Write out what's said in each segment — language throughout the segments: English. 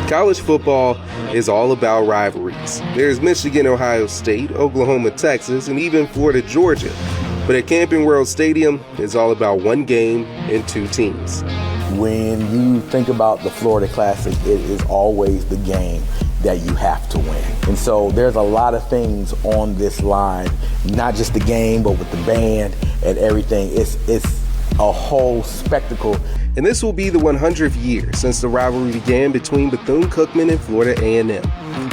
College football is all about rivalries. There's Michigan, Ohio State, Oklahoma, Texas, and even Florida, Georgia. But at Camping World Stadium, it's all about one game and two teams. When you think about the Florida Classic, it is always the game that you have to win. And so there's a lot of things on this line, not just the game, but with the band and everything. It's a whole spectacle. And this will be the 100th year since the rivalry began between Bethune-Cookman and Florida A&M.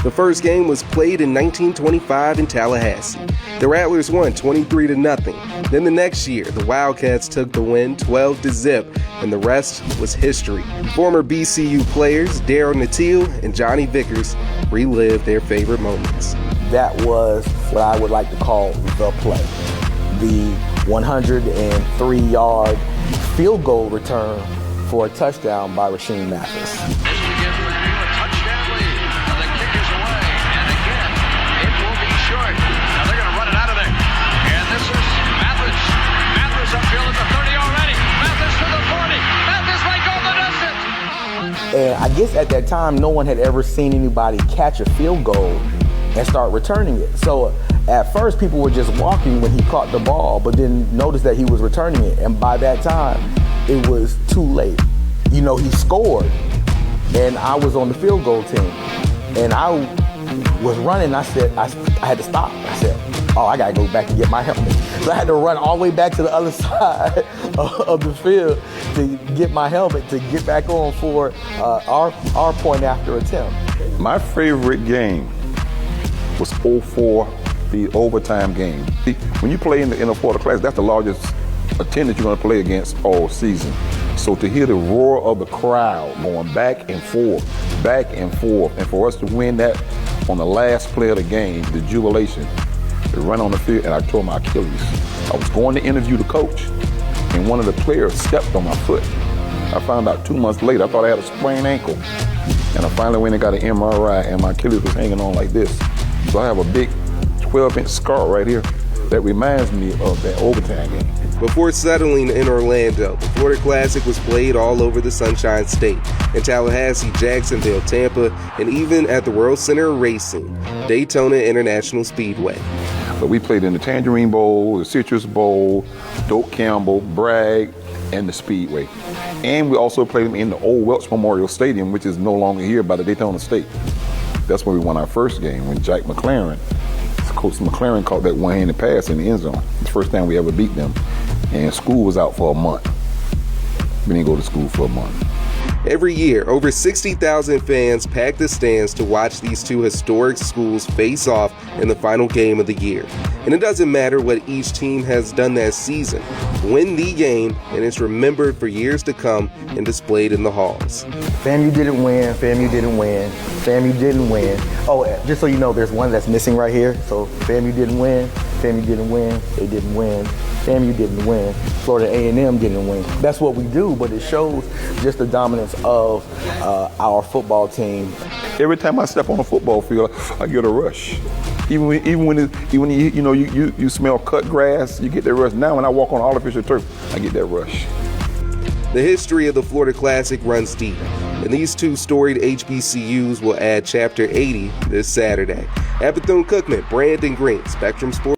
The first game was played in 1925 in Tallahassee. The Rattlers won 23-0. Then the next year, the Wildcats took the win 12-0, and the rest was history. Former BCU players Darryl Natil and Johnny Vickers relived their favorite moments. That was what I would like to call the play. The 103-yard field goal return for a touchdown by Rasheem Mathis. And I guess at that time, no one had ever seen anybody catch a field goal and start returning it. So at first, people were just walking when he caught the ball, but then noticed that he was returning it. And by that time, it was too late. You know, he scored, and I was on the field goal team. And I was running. I said, I had to stop. I said, oh, I got to go back and get my helmet. So I had to run all the way back to the other side of the field to get my helmet to get back on for our point after attempt. My favorite game was 04, the overtime game. When you play in the Florida Classic, that's the largest attendance you're going to play against all season. So to hear the roar of the crowd going back and forth, and for us to win that on the last play of the game, the jubilation, to run on the field, and I tore my Achilles. I was going to interview the coach, and one of the players stepped on my foot. I found out 2 months later, I thought I had a sprained ankle. And I finally went and got an MRI, and my Achilles was hanging on like this. So I have a big 12-inch scar right here that reminds me of that overtime game. Before settling in Orlando, the Florida Classic was played all over the Sunshine State, in Tallahassee, Jacksonville, Tampa, and even at the World Center of Racing, Daytona International Speedway. But we played in the Tangerine Bowl, the Citrus Bowl, Doak Campbell, Bragg, and the Speedway. And we also played them in the old Welch Memorial Stadium, which is no longer here by the Daytona State. That's where we won our first game when Jack McLaren, Coach McLaren, caught that one-handed pass in the end zone. It's the first time we ever beat them. And school was out for a month. We didn't go to school for a month. Every year, over 60,000 fans pack the stands to watch these two historic schools face off in the final game of the year. And it doesn't matter what each team has done that season. Win the game, and it's remembered for years to come and displayed in the halls. FAMU didn't win, FAMU didn't win, FAMU didn't win. Oh, just so you know, there's one that's missing right here. So FAMU didn't win, FAMU didn't win, they didn't win, FAMU didn't win, Florida A&M didn't win. That's what we do, but it shows just the dominance of our football team. Every time I step on a football field, I get a rush. Even when you smell cut grass, you get that rush. Now when I walk on artificial turf, I get that rush. The history of the Florida Classic runs deep, and these two storied HBCUs will add Chapter 80 this Saturday. At Bethune-Cookman, Brandon Green, Spectrum Sports.